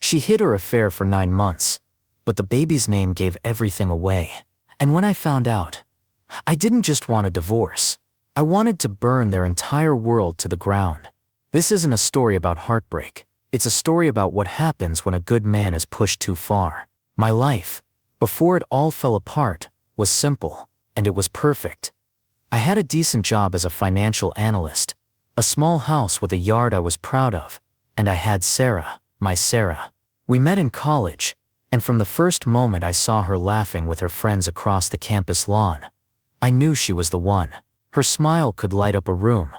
She hid her affair for 9 months, but the baby's name gave everything away. And when I found out, I didn't just want a divorce. I wanted to burn their entire world to the ground. This isn't a story about heartbreak. It's a story about what happens when a good man is pushed too far. My life, before it all fell apart, was simple, and it was perfect. I had a decent job as a financial analyst, a small house with a yard I was proud of, and I had Sarah, my Sarah. We met in college, and from the first moment I saw her laughing with her friends across the campus lawn, I knew she was the one. Her smile could light up a room,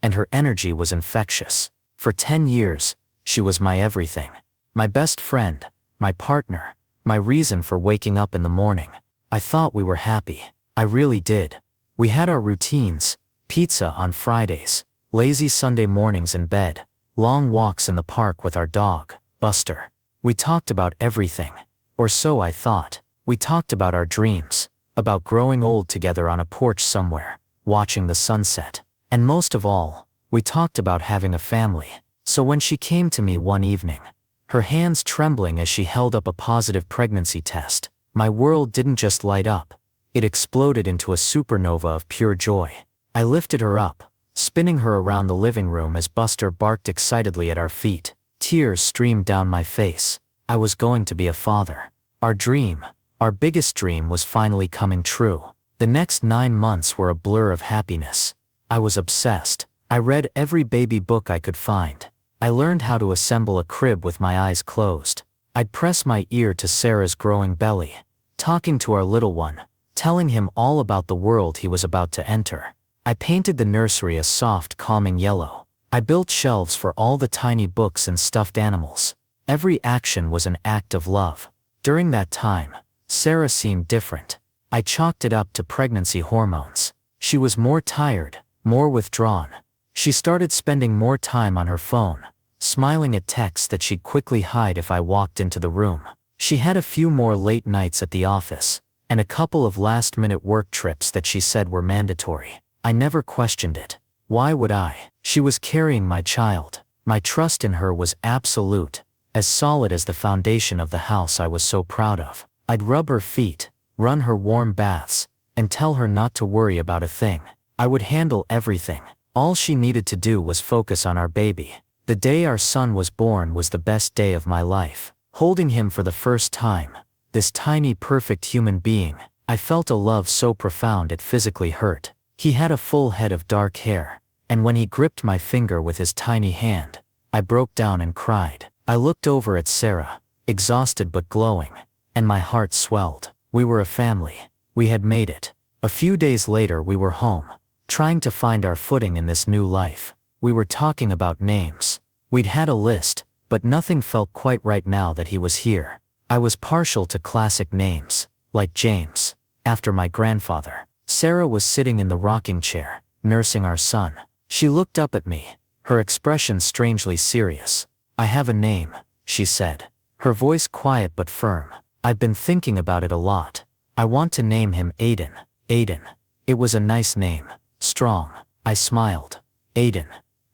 and her energy was infectious. For 10 years, she was my everything. My best friend, my partner, my reason for waking up in the morning. I thought we were happy. I really did. We had our routines: pizza on Fridays, lazy Sunday mornings in bed, long walks in the park with our dog, Buster. We talked about everything, or so I thought. We talked about our dreams, about growing old together on a porch somewhere, watching the sunset. And most of all, we talked about having a family. So when she came to me one evening, her hands trembling as she held up a positive pregnancy test, my world didn't just light up. It exploded into a supernova of pure joy. I lifted her up, spinning her around the living room as Buster barked excitedly at our feet. Tears streamed down my face. I was going to be a father. Our dream, our biggest dream, was finally coming true. The next 9 months were a blur of happiness. I was obsessed. I read every baby book I could find. I learned how to assemble a crib with my eyes closed. I'd press my ear to Sarah's growing belly, talking to our little one, telling him all about the world he was about to enter. I painted the nursery a soft, calming yellow. I built shelves for all the tiny books and stuffed animals. Every action was an act of love. During that time, Sarah seemed different. I chalked it up to pregnancy hormones. She was more tired, more withdrawn. She started spending more time on her phone, smiling at texts that she'd quickly hide if I walked into the room. She had a few more late nights at the office, and a couple of last-minute work trips that she said were mandatory. I never questioned it. Why would I? She was carrying my child. My trust in her was absolute, as solid as the foundation of the house I was so proud of. I'd rub her feet, run her warm baths, and tell her not to worry about a thing. I would handle everything. All she needed to do was focus on our baby. The day our son was born was the best day of my life. Holding him for the first time, this tiny perfect human being, I felt a love so profound it physically hurt. He had a full head of dark hair, and when he gripped my finger with his tiny hand, I broke down and cried. I looked over at Sarah, exhausted but glowing, and my heart swelled. We were a family. We had made it. A few days later we were home, trying to find our footing in this new life. We were talking about names. We'd had a list, but nothing felt quite right now that he was here. I was partial to classic names, like James, after my grandfather. Sarah was sitting in the rocking chair, nursing our son. She looked up at me, her expression strangely serious. "I have a name," she said, her voice quiet but firm. "I've been thinking about it a lot. I want to name him Aiden." Aiden. It was a nice name. Strong. I smiled. "Aiden.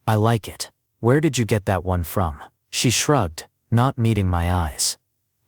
I like it. Where did you get that one from?" She shrugged, not meeting my eyes.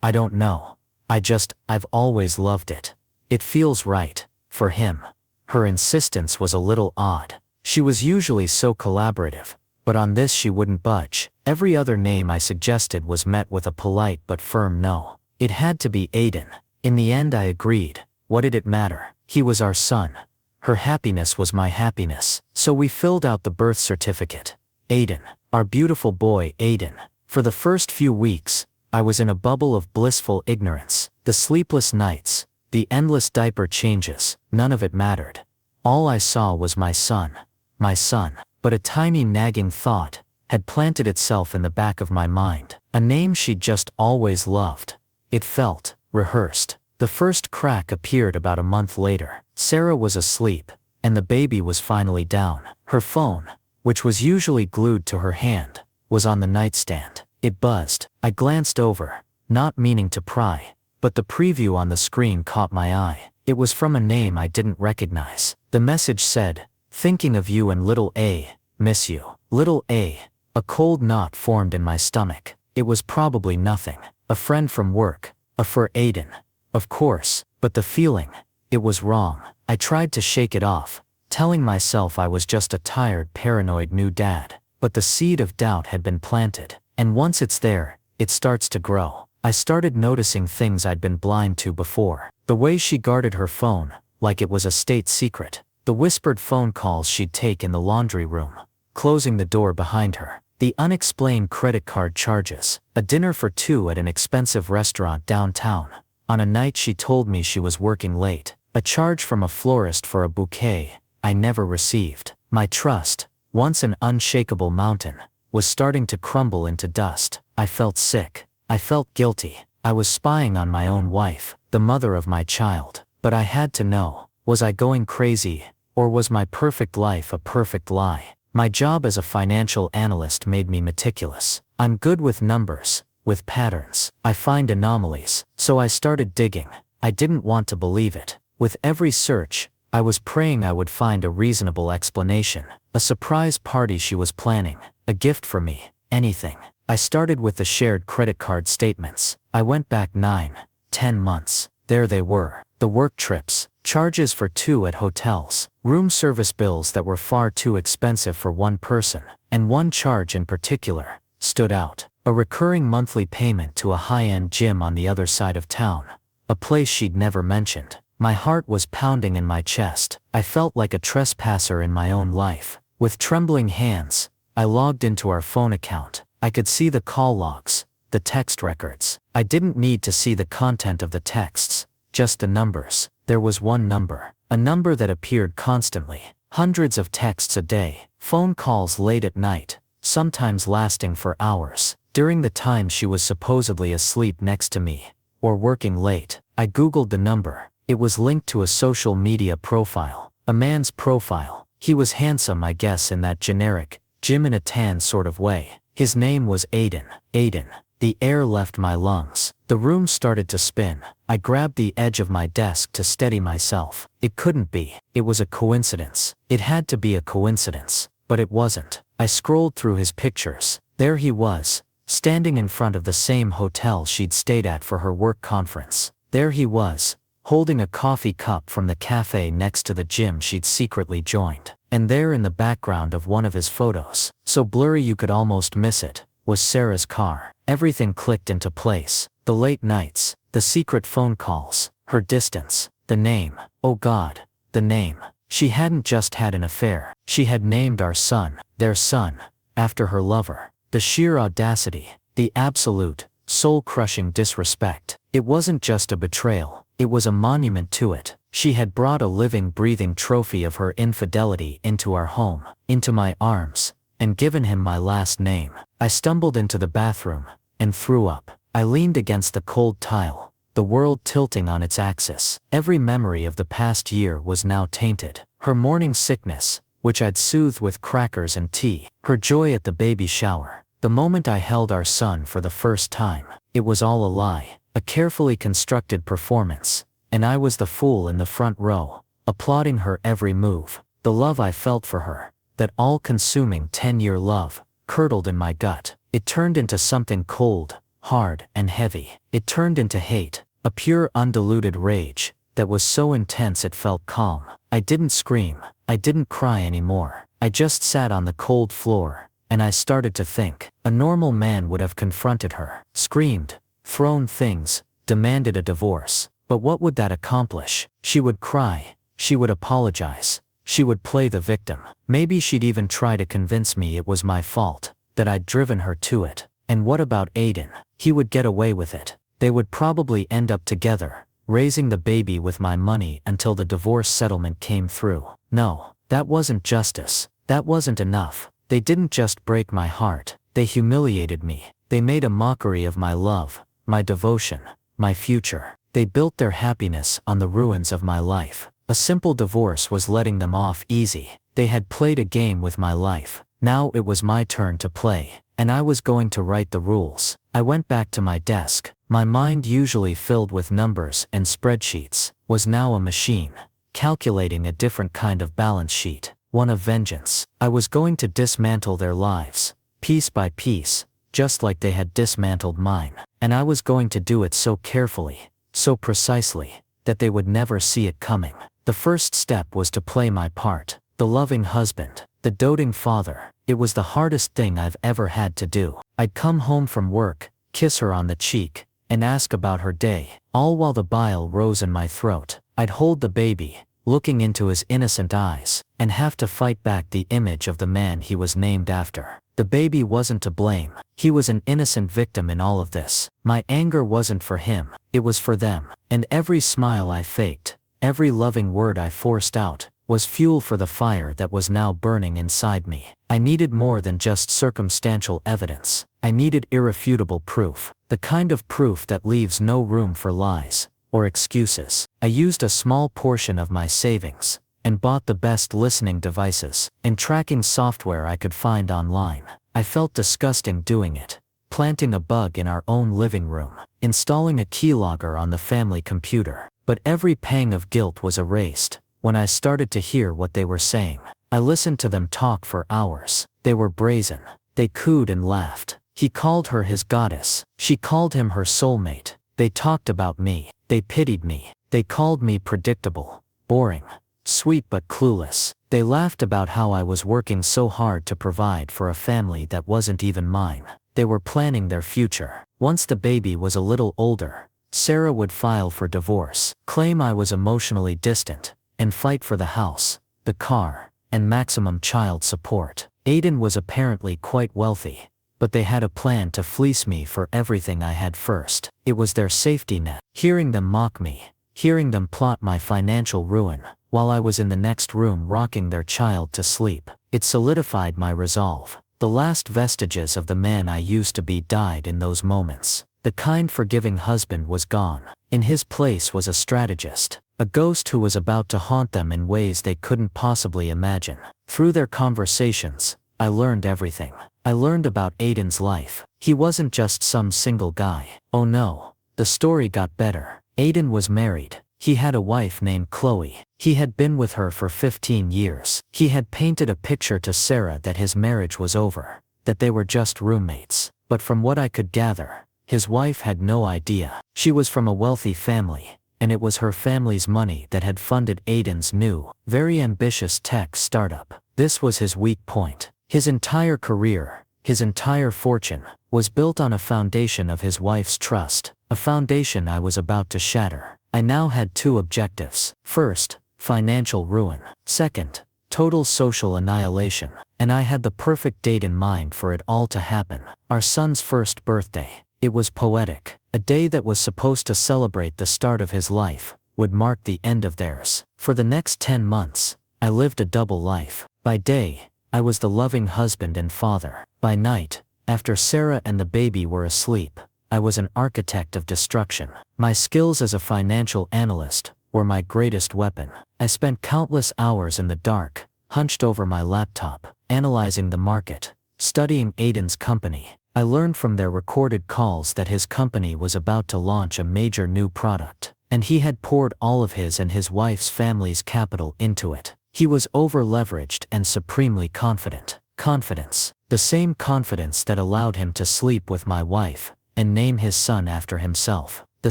"I don't know. I've always loved it. It feels right, for him." Her insistence was a little odd. She was usually so collaborative, but on this she wouldn't budge. Every other name I suggested was met with a polite but firm no. It had to be Aiden. In the end I agreed. What did it matter? He was our son. Her happiness was my happiness. So we filled out the birth certificate. Aiden. Our beautiful boy Aiden. For the first few weeks, I was in a bubble of blissful ignorance. The sleepless nights, the endless diaper changes, none of it mattered. All I saw was my son. My son. But a tiny nagging thought had planted itself in the back of my mind. A name she'd just always loved. It felt rehearsed. The first crack appeared about a month later. Sarah was asleep, and the baby was finally down. Her phone, which was usually glued to her hand, was on the nightstand. It buzzed. I glanced over, not meaning to pry, but the preview on the screen caught my eye. It was from a name I didn't recognize. The message said, "Thinking of you and little A, miss you." Little A. A cold knot formed in my stomach. It was probably nothing. A friend from work. For Aiden. Of course, but the feeling, it was wrong. I tried to shake it off, telling myself I was just a tired, paranoid new dad. But the seed of doubt had been planted, and once it's there, it starts to grow. I started noticing things I'd been blind to before. The way she guarded her phone, like it was a state secret. The whispered phone calls she'd take in the laundry room, closing the door behind her. The unexplained credit card charges. A dinner for two at an expensive restaurant downtown. On a night she told me she was working late. A charge from a florist for a bouquet I never received. My trust, once an unshakable mountain, was starting to crumble into dust. I felt sick. I felt guilty. I was spying on my own wife, the mother of my child. But I had to know, was I going crazy, or was my perfect life a perfect lie? My job as a financial analyst made me meticulous. I'm good with numbers, with patterns. I find anomalies. So I started digging. I didn't want to believe it. With every search, I was praying I would find a reasonable explanation. A surprise party she was planning, a gift for me, anything. I started with the shared credit card statements. I went back 9, 10 months. There they were. The work trips, charges for two at hotels, room service bills that were far too expensive for one person, and one charge in particular stood out. A recurring monthly payment to a high-end gym on the other side of town, a place she'd never mentioned. My heart was pounding in my chest. I felt like a trespasser in my own life. With trembling hands, I logged into our phone account. I could see the call logs, the text records. I didn't need to see the content of the texts, just the numbers. There was one number, a number that appeared constantly. Hundreds of texts a day, phone calls late at night, sometimes lasting for hours. During the time she was supposedly asleep next to me, or working late. I googled the number. It was linked to a social media profile, a man's profile. He was handsome, I guess, in that generic, Jim in a tan sort of way. His name was Aiden. Aiden. The air left my lungs. The room started to spin. I grabbed the edge of my desk to steady myself. It couldn't be. It was a coincidence. It had to be a coincidence. But it wasn't. I scrolled through his pictures. There he was, standing in front of the same hotel she'd stayed at for her work conference. There he was, holding a coffee cup from the cafe next to the gym she'd secretly joined. And there in the background of one of his photos, so blurry you could almost miss it, was Sarah's car. Everything clicked into place. The late nights, the secret phone calls, her distance, the name. Oh God, the name. She hadn't just had an affair. She had named our son, their son, after her lover. The sheer audacity, the absolute, soul-crushing disrespect. It wasn't just a betrayal. It was a monument to it. She had brought a living, breathing trophy of her infidelity into our home, into my arms, and given him my last name. I stumbled into the bathroom, and threw up. I leaned against the cold tile, the world tilting on its axis. Every memory of the past year was now tainted. Her morning sickness, which I'd soothed with crackers and tea. Her joy at the baby shower. The moment I held our son for the first time. It was all a lie, a carefully constructed performance. And I was the fool in the front row, applauding her every move. The love I felt for her, that all-consuming 10-year love, curdled in my gut. It turned into something cold, hard, and heavy. It turned into hate, a pure undiluted rage, that was so intense it felt calm. I didn't scream, I didn't cry anymore. I just sat on the cold floor, and I started to think. A normal man would have confronted her, screamed, thrown things, demanded a divorce. But what would that accomplish? She would cry, she would apologize, she would play the victim. Maybe she'd even try to convince me it was my fault, that I'd driven her to it. And what about Aiden? He would get away with it. They would probably end up together, raising the baby with my money until the divorce settlement came through. No, that wasn't justice. That wasn't enough. They didn't just break my heart, they humiliated me. They made a mockery of my love, my devotion, my future. They built their happiness on the ruins of my life. A simple divorce was letting them off easy. They had played a game with my life. Now it was my turn to play, and I was going to write the rules. I went back to my desk. My mind, usually filled with numbers and spreadsheets, was now a machine, calculating a different kind of balance sheet, one of vengeance. I was going to dismantle their lives, piece by piece, just like they had dismantled mine. And I was going to do it so carefully, so precisely, that they would never see it coming. The first step was to play my part. The loving husband, the doting father. It was the hardest thing I've ever had to do. I'd come home from work, kiss her on the cheek, and ask about her day, all while the bile rose in my throat. I'd hold the baby, looking into his innocent eyes, and have to fight back the image of the man he was named after. The baby wasn't to blame. He was an innocent victim in all of this. My anger wasn't for him, it was for them. And every smile I faked, every loving word I forced out, was fuel for the fire that was now burning inside me. I needed more than just circumstantial evidence. I needed irrefutable proof, the kind of proof that leaves no room for lies or excuses. I used a small portion of my savings and bought the best listening devices and tracking software I could find online. I felt disgusting doing it, planting a bug in our own living room, installing a keylogger on the family computer. But every pang of guilt was erased when I started to hear what they were saying. I listened to them talk for hours. They were brazen. They cooed and laughed. He called her his goddess. She called him her soulmate. They talked about me. They pitied me. They called me predictable, boring, sweet but clueless. They laughed about how I was working so hard to provide for a family that wasn't even mine. They were planning their future. Once the baby was a little older, Sarah would file for divorce, claim I was emotionally distant, and fight for the house, the car, and maximum child support. Aiden was apparently quite wealthy, but they had a plan to fleece me for everything I had first. It was their safety net. Hearing them mock me, hearing them plot my financial ruin, while I was in the next room rocking their child to sleep, it solidified my resolve. The last vestiges of the man I used to be died in those moments. The kind forgiving husband was gone. In his place was a strategist, a ghost who was about to haunt them in ways they couldn't possibly imagine. Through their conversations, I learned everything. I learned about Aiden's life. He wasn't just some single guy. Oh no, the story got better. Aiden was married. He had a wife named Chloe. He had been with her for 15 years. He had painted a picture to Sarah that his marriage was over, that they were just roommates. But from what I could gather, his wife had no idea. She was from a wealthy family, and it was her family's money that had funded Aiden's new, very ambitious tech startup. This was his weak point. His entire career, his entire fortune, was built on a foundation of his wife's trust, a foundation I was about to shatter. I now had two objectives. First, financial ruin. Second, total social annihilation. And I had the perfect date in mind for it all to happen. Our son's first birthday. It was poetic. A day that was supposed to celebrate the start of his life would mark the end of theirs. For the next 10 months, I lived a double life. By day, I was the loving husband and father. By night, after Sarah and the baby were asleep, I was an architect of destruction. My skills as a financial analyst were my greatest weapon. I spent countless hours in the dark, hunched over my laptop, analyzing the market, studying Aiden's company. I learned from their recorded calls that his company was about to launch a major new product, and he had poured all of his and his wife's family's capital into it. He was over-leveraged and supremely confident. Confidence. The same confidence that allowed him to sleep with my wife and name his son after himself. The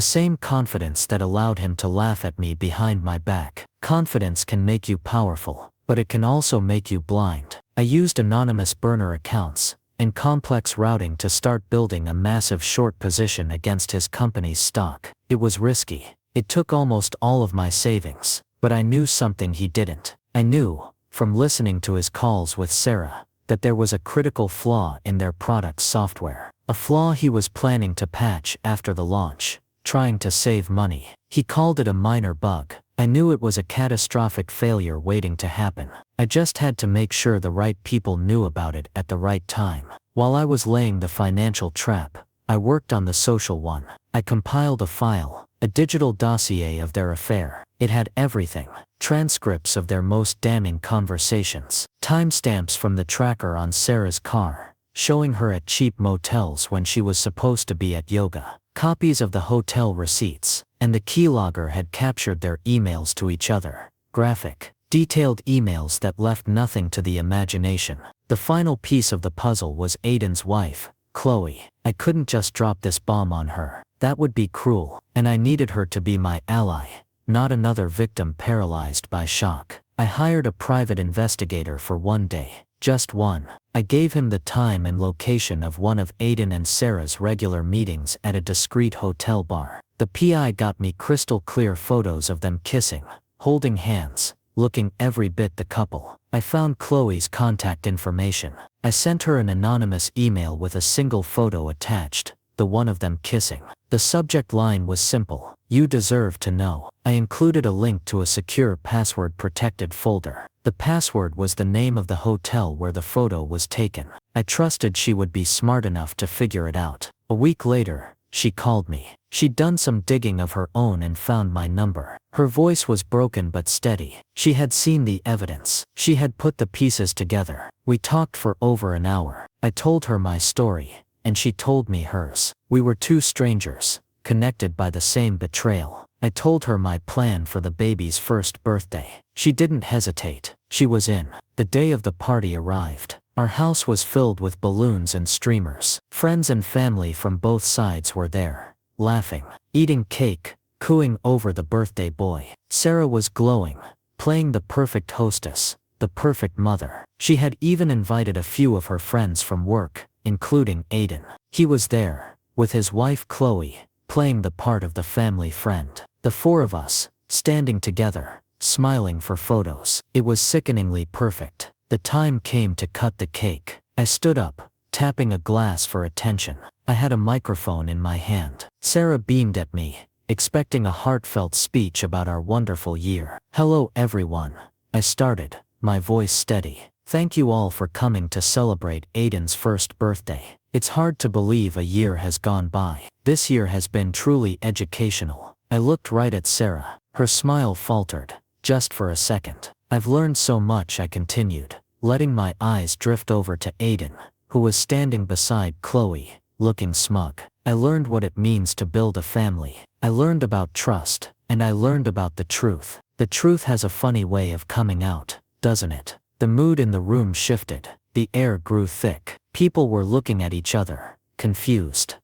same confidence that allowed him to laugh at me behind my back. Confidence can make you powerful, but it can also make you blind. I used anonymous burner accounts and complex routing to start building a massive short position against his company's stock. It was risky. It took almost all of my savings, but I knew something he didn't. I knew, from listening to his calls with Sarah, that there was a critical flaw in their product's software. A flaw he was planning to patch after the launch, trying to save money. He called it a minor bug. I knew it was a catastrophic failure waiting to happen. I just had to make sure the right people knew about it at the right time. While I was laying the financial trap, I worked on the social one. I compiled a file, a digital dossier of their affair. It had everything. Transcripts of their most damning conversations. Timestamps from the tracker on Sarah's car, showing her at cheap motels when she was supposed to be at yoga. Copies of the hotel receipts, and the keylogger had captured their emails to each other. Graphic, detailed emails that left nothing to the imagination. The final piece of the puzzle was Aiden's wife, Chloe. I couldn't just drop this bomb on her. That would be cruel, and I needed her to be my ally, not another victim paralyzed by shock. I hired a private investigator for one day. Just one. I gave him the time and location of one of Aiden and Sarah's regular meetings at a discreet hotel bar. The PI got me crystal clear photos of them kissing, holding hands, looking every bit the couple. I found Chloe's contact information. I sent her an anonymous email with a single photo attached, the one of them kissing. The subject line was simple: "You deserve to know." I included a link to a secure password-protected folder. The password was the name of the hotel where the photo was taken. I trusted she would be smart enough to figure it out. A week later, she called me. She'd done some digging of her own and found my number. Her voice was broken but steady. She had seen the evidence. She had put the pieces together. We talked for over an hour. I told her my story, and she told me hers. We were two strangers, connected by the same betrayal. I told her my plan for the baby's first birthday. She didn't hesitate. She was in. The day of the party arrived. Our house was filled with balloons and streamers. Friends and family from both sides were there, laughing, eating cake, cooing over the birthday boy. Sarah was glowing, playing the perfect hostess, the perfect mother. She had even invited a few of her friends from work, including Aiden. He was there, with his wife Chloe, playing the part of the family friend. The four of us, standing together, smiling for photos. It was sickeningly perfect. The time came to cut the cake. I stood up, tapping a glass for attention. I had a microphone in my hand. Sarah beamed at me, expecting a heartfelt speech about our wonderful year. "Hello everyone," I started, my voice steady. "Thank you all for coming to celebrate Aiden's first birthday. It's hard to believe a year has gone by. This year has been truly educational." I looked right at Sarah. Her smile faltered, just for a second. "I've learned so much," I continued, letting my eyes drift over to Aiden, who was standing beside Chloe, looking smug. "I learned what it means to build a family. I learned about trust, and I learned about the truth. The truth has a funny way of coming out, doesn't it?" The mood in the room shifted. The air grew thick. People were looking at each other, confused.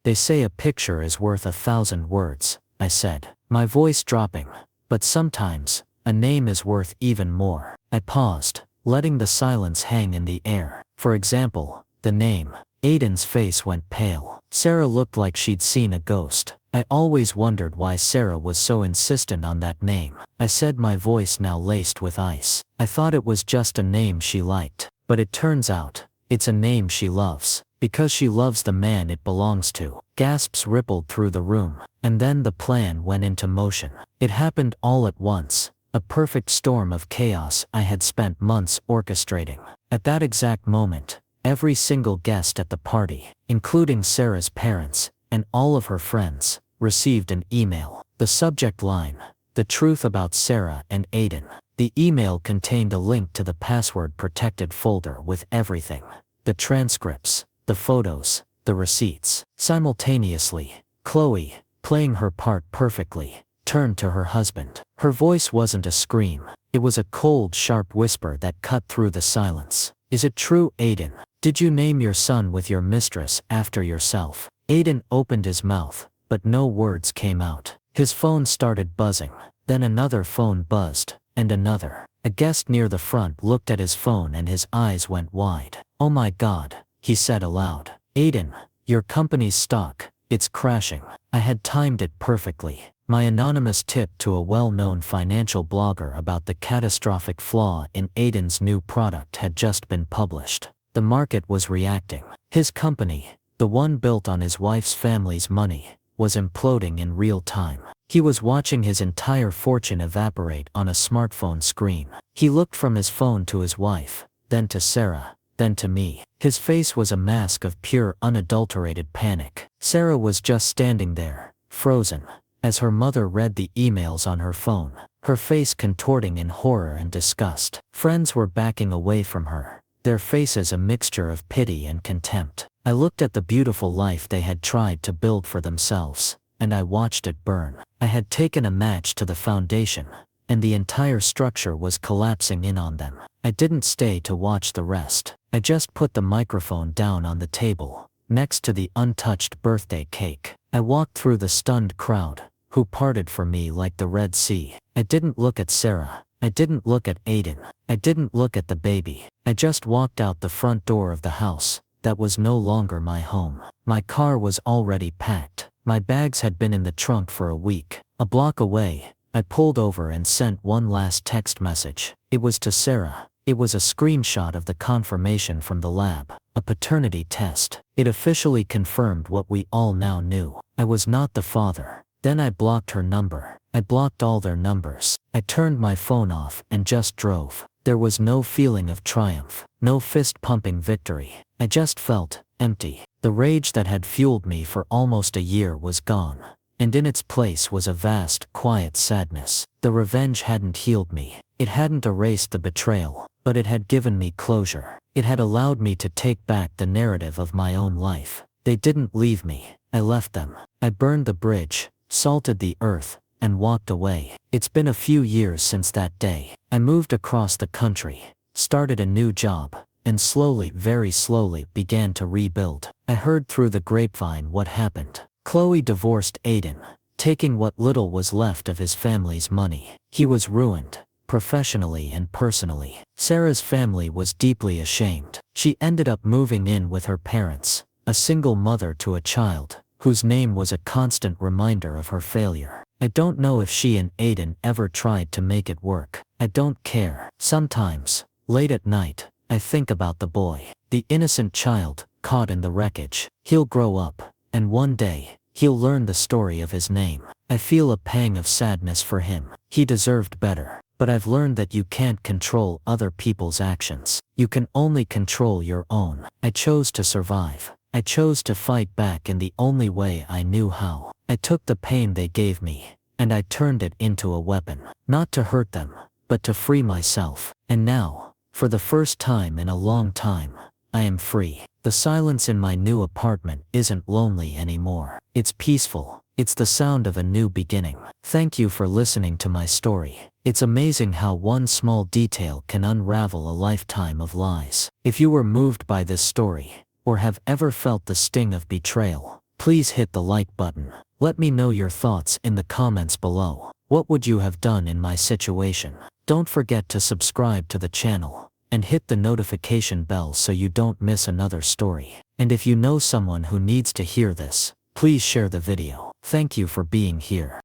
"They say a picture is worth 1,000 words," I said, my voice dropping. "But sometimes, a name is worth even more." I paused, letting the silence hang in the air. "For example, the name." Aiden's face went pale. Sarah looked like she'd seen a ghost. I always wondered why Sarah was so insistent on that name. I said, my voice now laced with ice. "I thought it was just a name she liked. But it turns out, it's a name she loves. Because she loves the man it belongs to." Gasps rippled through the room, and then the plan went into motion. It happened all at once, a perfect storm of chaos I had spent months orchestrating. At that exact moment, every single guest at the party, including Sarah's parents, and all of her friends, received an email. The subject line: "The truth about Sarah and Aiden." The email contained a link to the password-protected folder with everything. The transcripts, the photos, the receipts. Simultaneously, Chloe, playing her part perfectly, turned to her husband. Her voice wasn't a scream. It was a cold, sharp whisper that cut through the silence. "Is it true, Aiden? Did you name your son with your mistress after yourself?" Aiden opened his mouth, but no words came out. His phone started buzzing. Then another phone buzzed, and another. A guest near the front looked at his phone and his eyes went wide. "Oh my God," he said aloud. "Aiden, your company's stock, it's crashing." I had timed it perfectly. My anonymous tip to a well-known financial blogger about the catastrophic flaw in Aiden's new product had just been published. The market was reacting. His company, the one built on his wife's family's money, was imploding in real time. He was watching his entire fortune evaporate on a smartphone screen. He looked from his phone to his wife, then to Sarah, then to me. His face was a mask of pure, unadulterated panic. Sarah was just standing there, frozen, as her mother read the emails on her phone, her face contorting in horror and disgust. Friends were backing away from her, their faces a mixture of pity and contempt. I looked at the beautiful life they had tried to build for themselves, and I watched it burn. I had taken a match to the foundation, and the entire structure was collapsing in on them. I didn't stay to watch the rest. I just put the microphone down on the table, next to the untouched birthday cake. I walked through the stunned crowd, who parted from me like the Red Sea. I didn't look at Sarah. I didn't look at Aiden. I didn't look at the baby. I just walked out the front door of the house that was no longer my home. My car was already packed. My bags had been in the trunk for a week. A block away, I pulled over and sent one last text message. It was to Sarah. It was a screenshot of the confirmation from the lab, a paternity test. It officially confirmed what we all now knew. I was not the father. Then I blocked her number. I blocked all their numbers. I turned my phone off and just drove. There was no feeling of triumph, no fist-pumping victory. I just felt empty. The rage that had fueled me for almost a year was gone, and in its place was a vast, quiet sadness. The revenge hadn't healed me. It hadn't erased the betrayal, but it had given me closure. It had allowed me to take back the narrative of my own life. They didn't leave me. I left them. I burned the bridge, salted the earth, and walked away. It's been a few years since that day. I moved across the country, started a new job, and slowly, very slowly, began to rebuild. I heard through the grapevine what happened. Chloe divorced Aiden, taking what little was left of his family's money. He was ruined, professionally and personally. Sarah's family was deeply ashamed. She ended up moving in with her parents, a single mother to a child, whose name was a constant reminder of her failure. I don't know if she and Aiden ever tried to make it work. I don't care. Sometimes, late at night, I think about the boy, the innocent child, caught in the wreckage. He'll grow up, and one day, he'll learn the story of his name. I feel a pang of sadness for him. He deserved better. But I've learned that you can't control other people's actions. You can only control your own. I chose to survive. I chose to fight back in the only way I knew how. I took the pain they gave me, and I turned it into a weapon. Not to hurt them, but to free myself. And now, for the first time in a long time, I am free. The silence in my new apartment isn't lonely anymore. It's peaceful. It's the sound of a new beginning. Thank you for listening to my story. It's amazing how one small detail can unravel a lifetime of lies. If you were moved by this story, or have ever felt the sting of betrayal, please hit the like button. Let me know your thoughts in the comments below. What would you have done in my situation? Don't forget to subscribe to the channel and hit the notification bell so you don't miss another story. And if you know someone who needs to hear this, please share the video. Thank you for being here.